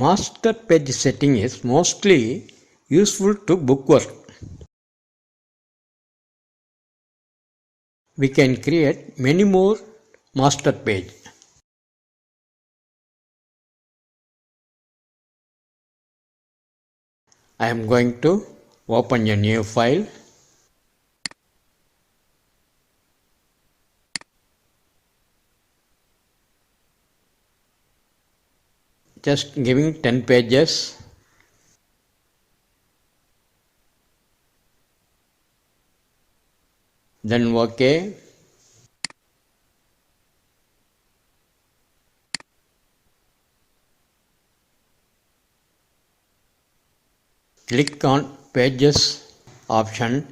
Master page setting is mostly useful to bookwork. We can create many more master page. I am going to open a new file. Just giving 10 pages. Then OK. Click on Pages option.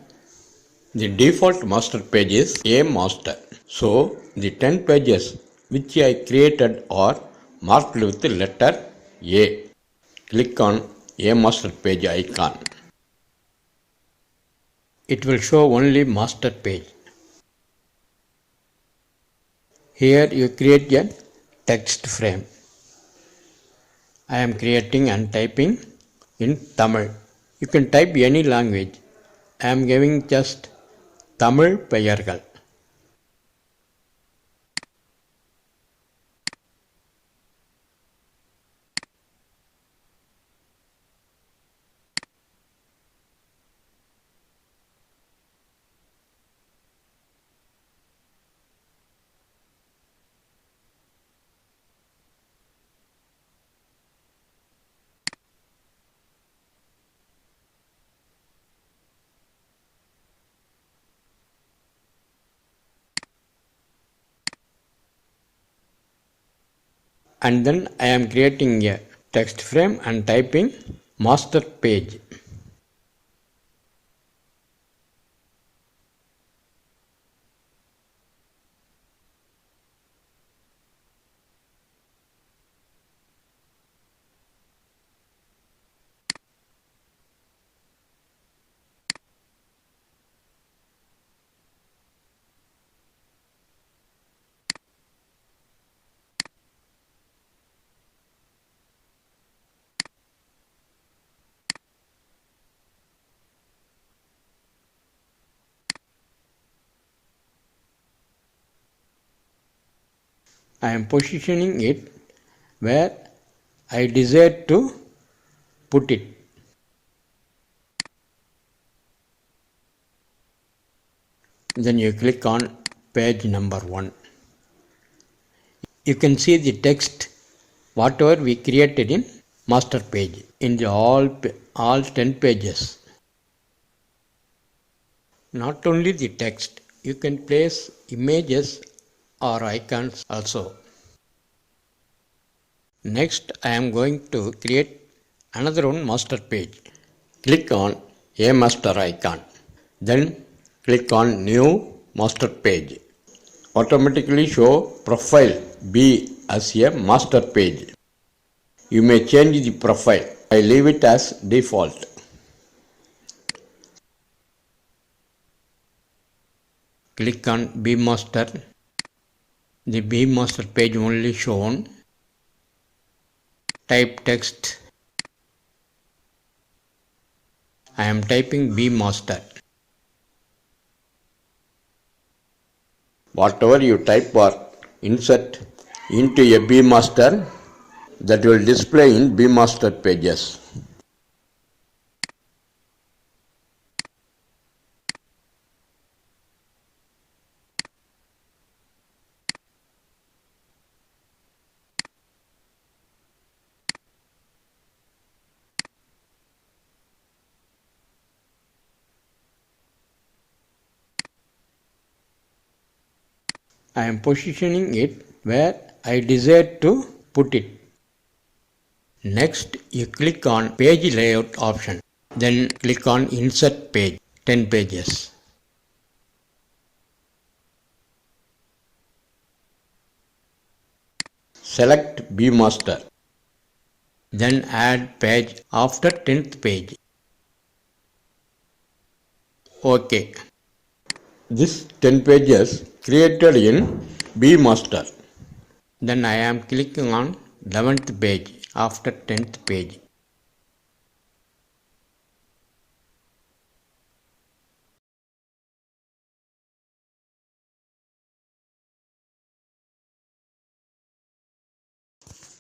The default master page is A master. So the 10 pages which I created are marked with the letter A. Click on A master page icon. It will show only master page. Here you create a text frame. I am creating and typing in Tamil. You can type any language. I am giving just Tamil பெயர்கள். And then I am creating a text frame and typing master page. I am positioning it where I desire to put it. Then you click on page number 1. You can see the text whatever we created in master page in the all 10 pages. Not only the text, you can place images or icons also. Next, I am going to create another one master page. Click on A master icon. Then click on New Master Page. Automatically show Profile B as a master page. You may change the profile. I leave it as default. Click on B master. The B master page only shown. Type text. I am typing B master. Whatever you type or insert into a B master, that will display in B master pages. I am positioning it where I desire to put it. Next, you click on Page Layout option. Then click on Insert Page, 10 pages. Select B master. Then add page after 10th page. OK. This 10 pages created in B master. Then I am clicking on 11th page. after 10th page.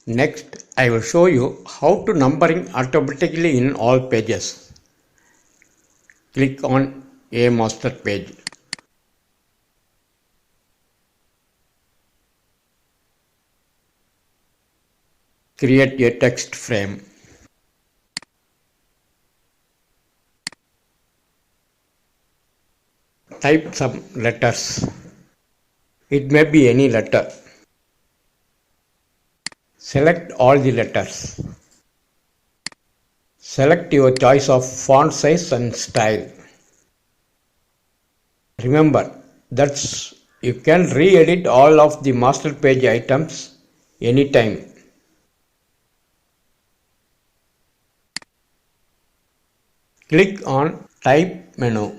Next, I will show you how to numbering automatically in all pages. Click on a master page. Create a text frame. Type some letters. It may be any letter. Select all the letters. Select your choice of font size and style. Remember that you can re-edit all of the master page items anytime. Click on Type menu.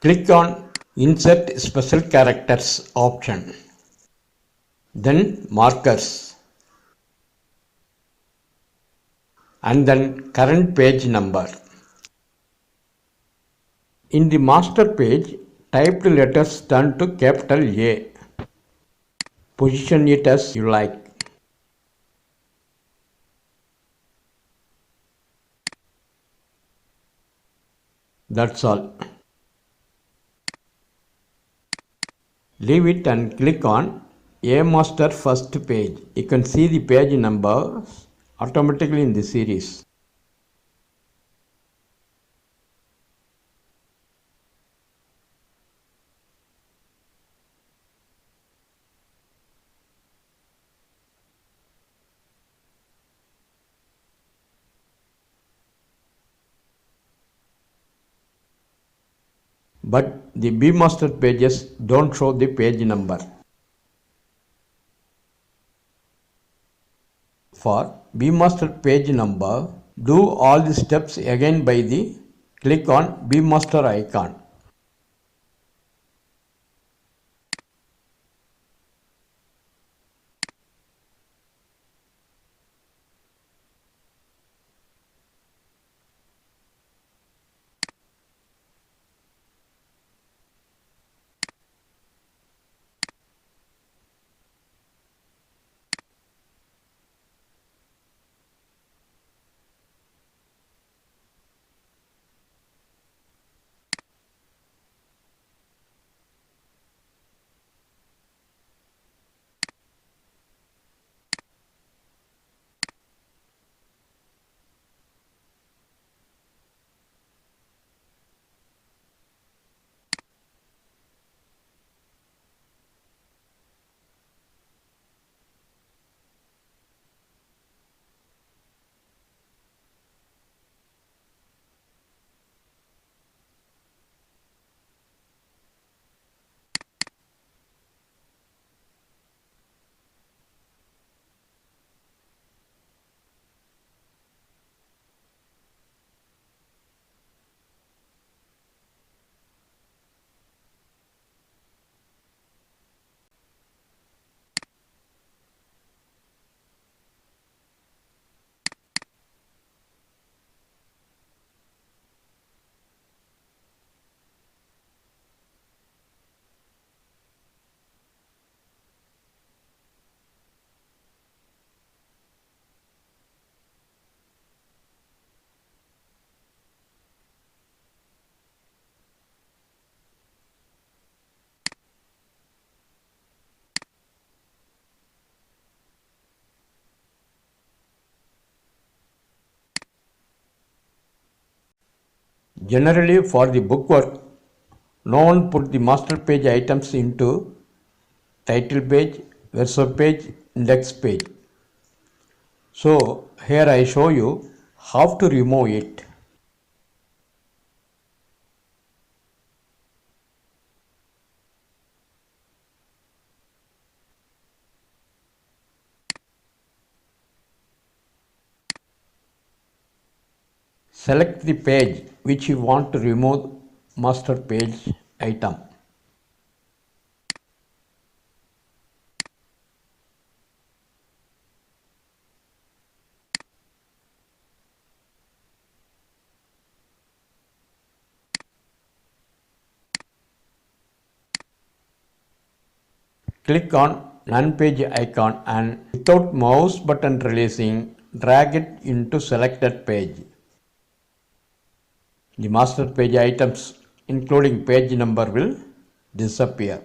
Click on Insert Special Characters option. Then Markers. And then Current Page Number. In the master page, typed letters turn to capital A. Position it as you like. That's all. Leave it and click on A Master First Page. You can see the page numbers automatically in the series. But the B Master pages don't show the page number. For B Master page number, do all the steps again by the click on B Master icon. Generally, for the bookwork, no one put the master page items into title page, verso page, index page. So here I show you how to remove it. Select the page which you want to remove master page item. Click on None Page icon and without mouse button releasing, drag it into selected page. The master page items including page number will disappear.